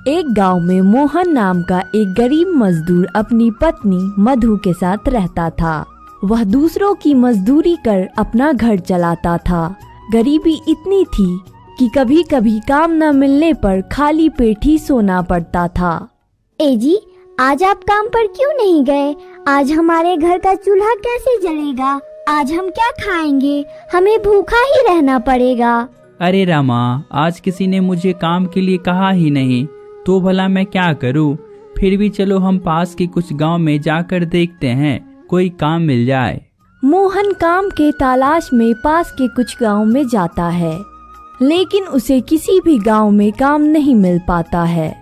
एक गांव में मोहन नाम का एक गरीब मजदूर अपनी पत्नी मधु के साथ रहता था। वह दूसरों की मजदूरी कर अपना घर चलाता था। गरीबी इतनी थी कि कभी कभी काम न मिलने पर खाली पेट ही सोना पड़ता था। ए जी, आज आप काम पर क्यों नहीं गए? आज हमारे घर का चूल्हा कैसे जलेगा? आज हम क्या खाएंगे? हमें भूखा ही रहना पड़ेगा। अरे रामा, आज किसी ने मुझे काम के लिए कहा ही नहीं, तो भला मैं क्या करूं? फिर भी चलो हम पास के कुछ गांव में जाकर देखते हैं, कोई काम मिल जाए। मोहन काम के तलाश में पास के कुछ गांव में जाता है, लेकिन उसे किसी भी गांव में काम नहीं मिल पाता है।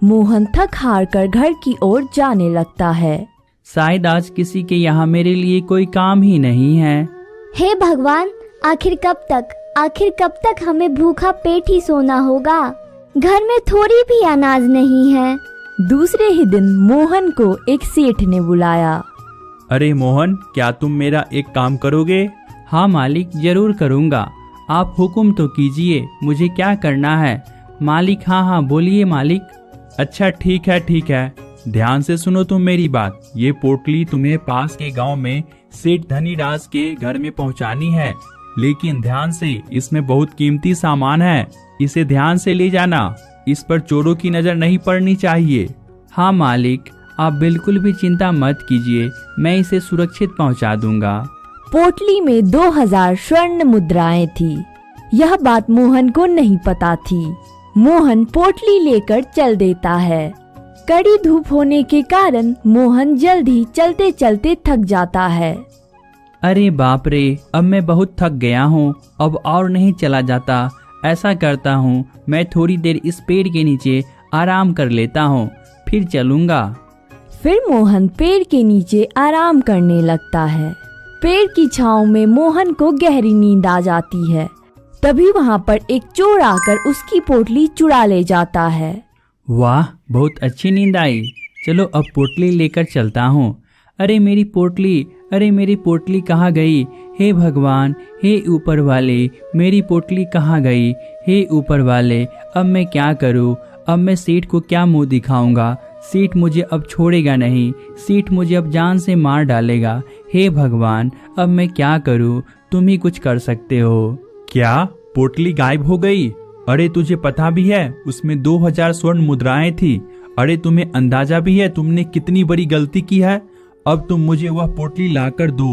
मोहन थक हार कर घर की ओर जाने लगता है। शायद आज किसी के यहाँ मेरे लिए कोई काम ही नहीं है। हे भगवान, आखिर कब तक हमें भूखा पेट ही सोना होगा? घर में थोड़ी भी अनाज नहीं है। दूसरे ही दिन मोहन को एक सेठ ने बुलाया। अरे मोहन, क्या तुम मेरा एक काम करोगे? हाँ मालिक, जरूर करूँगा। आप हुक्म तो कीजिए, मुझे क्या करना है? मालिक हाँ बोलिए मालिक। अच्छा ठीक है, ध्यान से सुनो तुम मेरी बात। ये पोटली तुम्हें पास के गांव में सेठ धनीराज के घर में पहुंचानी है, लेकिन ध्यान से, इसमें बहुत कीमती सामान है, इसे ध्यान से ले जाना। इस पर चोरों की नजर नहीं पड़नी चाहिए। हाँ मालिक, आप बिल्कुल भी चिंता मत कीजिए, मैं इसे सुरक्षित पहुंचा दूंगा। पोटली में 2000 स्वर्ण मुद्राएं थी। यह बात मोहन को नहीं पता थी। मोहन पोटली लेकर चल देता है। कड़ी धूप होने के कारण मोहन जल्दी चलते चलते थक जाता है। अरे बाप रे, अब मैं बहुत थक गया हूँ, अब और नहीं चला जाता। ऐसा करता हूँ, मैं थोड़ी देर इस पेड़ के नीचे आराम कर लेता हूँ, फिर चलूँगा। फिर मोहन पेड़ के नीचे आराम करने लगता है। पेड़ की छांव में मोहन को गहरी नींद आ जाती है। तभी वहाँ पर एक चोर आकर उसकी पोटली चुरा ले जाता है। वाह, बहुत अच्छी नींद आई। चलो अब पोटली लेकर चलता हूँ। अरे मेरी पोटली कहाँ गई? हे भगवान, हे ऊपर वाले, मेरी पोटली कहाँ गई? हे ऊपर वाले, अब मैं क्या करूँ? अब मैं सेठ को क्या मुंह दिखाऊंगा? सेठ मुझे अब छोड़ेगा नहीं, सेठ मुझे अब जान से मार डालेगा। हे भगवान, अब मैं क्या करूँ? तुम ही कुछ कर सकते हो। क्या पोटली गायब हो गई? अरे तुझे पता भी है उसमें 2000 स्वर्ण मुद्राएं थी। अरे तुम्हें अंदाजा भी है तुमने कितनी बड़ी गलती की है? अब तुम मुझे वह पोटली लाकर दो,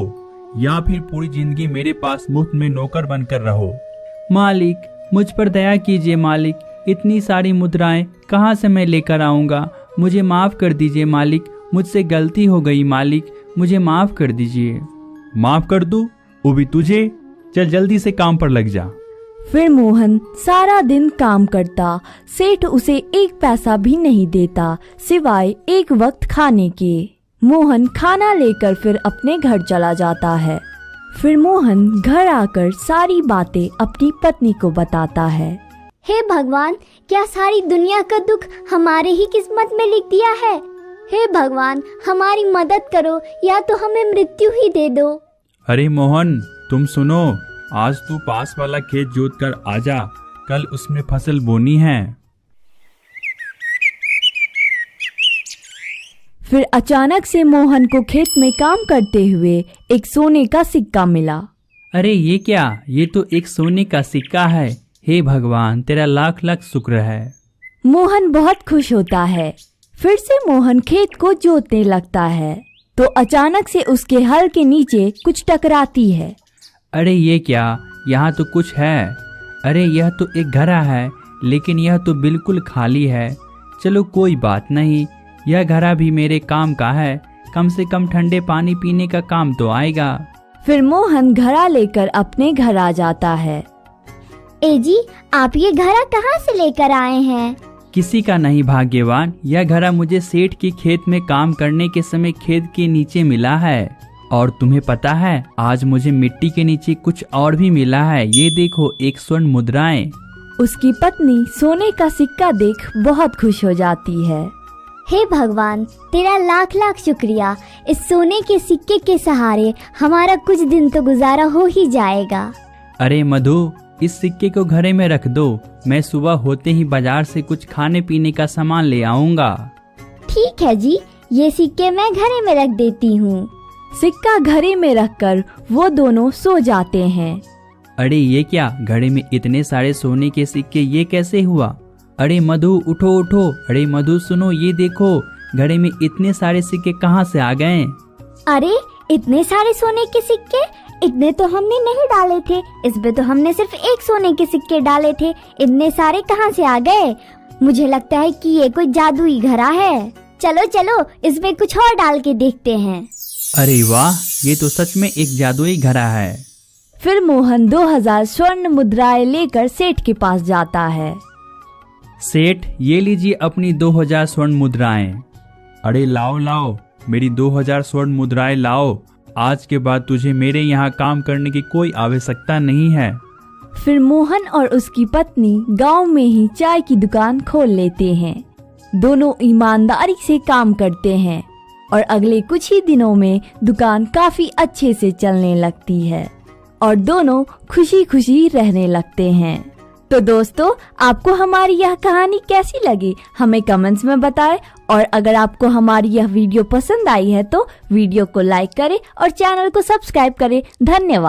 या फिर पूरी जिंदगी मेरे पास मुफ्त में नौकर बनकर रहो। मालिक, मुझ पर दया कीजिए मालिक, इतनी सारी मुद्राएं कहाँ से मैं लेकर आऊँगा? मुझे माफ कर दीजिए मालिक, मुझसे गलती हो गई मालिक, मुझे माफ कर दीजिए। माफ कर दूं? वो भी तुझे? चल जल्दी से काम पर लग जा। फिर मोहन सारा दिन काम करता। सेठ उसे एक पैसा भी नहीं देता, सिवाय एक वक्त खाने के। मोहन खाना लेकर फिर अपने घर चला जाता है। फिर मोहन घर आकर सारी बातें अपनी पत्नी को बताता है। हे भगवान, क्या सारी दुनिया का दुख हमारे ही किस्मत में लिख दिया है? हे भगवान, हमारी मदद करो, या तो हमें मृत्यु ही दे दो। अरे मोहन, तुम सुनो, आज तू पास वाला खेत जोत कर आजा, कल उसमें फसल बोनी है। फिर अचानक से मोहन को खेत में काम करते हुए एक सोने का सिक्का मिला। अरे ये क्या? ये तो एक सोने का सिक्का है। हे भगवान, तेरा लाख लाख शुक्र है। मोहन बहुत खुश होता है। फिर से मोहन खेत को जोतने लगता है, तो अचानक से उसके हल के नीचे कुछ टकराती है। अरे ये क्या? यहाँ तो कुछ है। अरे यह तो एक घड़ा है, लेकिन यह तो बिल्कुल खाली है। चलो कोई बात नहीं, यह घड़ा भी मेरे काम का है, कम से कम ठंडे पानी पीने का काम तो आएगा। फिर मोहन घड़ा लेकर अपने घर आ जाता है। ए जी, आप ये घड़ा कहाँ से लेकर आए हैं? किसी का नहीं भाग्यवान, यह घड़ा मुझे सेठ के खेत में काम करने के समय खेत के नीचे मिला है। और तुम्हें पता है, आज मुझे मिट्टी के नीचे कुछ और भी मिला है। ये देखो, एक स्वर्ण मुद्राएं। उसकी पत्नी सोने का सिक्का देख बहुत खुश हो जाती है। हे भगवान, तेरा लाख लाख शुक्रिया। इस सोने के सिक्के के सहारे हमारा कुछ दिन तो गुजारा हो ही जाएगा। अरे मधु, इस सिक्के को घरे में रख दो, मैं सुबह होते ही बाजार से कुछ खाने पीने का सामान ले आऊंगा। ठीक है जी, ये सिक्के मैं घरे में रख देती हूँ। सिक्का घड़े में रखकर वो दोनों सो जाते हैं। अरे ये क्या, घड़े में इतने सारे सोने के सिक्के, ये कैसे हुआ? अरे मधु उठो उठो, अरे मधु सुनो, ये देखो घड़े में इतने सारे सिक्के कहाँ से आ गए? अरे इतने सारे सोने के सिक्के, इतने तो हमने नहीं डाले थे, इसमें तो हमने सिर्फ एक सोने के सिक्के डाले थे, इतने सारे कहाँ से आ गए? मुझे लगता है कि ये कोई जादुई घड़ा है। चलो चलो इसमें कुछ और डाल के देखते हैं। अरे वाह, ये तो सच में एक जादुई घड़ा है। फिर मोहन 2000 स्वर्ण मुद्राएं लेकर सेठ के पास जाता है। सेठ, ये लीजिए अपनी 2000 स्वर्ण मुद्राएं। अरे लाओ लाओ, मेरी 2000 स्वर्ण मुद्राएं लाओ। आज के बाद तुझे मेरे यहाँ काम करने की कोई आवश्यकता नहीं है। फिर मोहन और उसकी पत्नी गांव में ही चाय की दुकान खोल लेते हैं। दोनों ईमानदारी से काम करते हैं और अगले कुछ ही दिनों में दुकान काफी अच्छे से चलने लगती है और दोनों खुशी खुशी रहने लगते हैं। तो दोस्तों, आपको हमारी यह कहानी कैसी लगी हमें कमेंट्स में बताएं और अगर आपको हमारी यह वीडियो पसंद आई है तो वीडियो को लाइक करें और चैनल को सब्सक्राइब करें। धन्यवाद।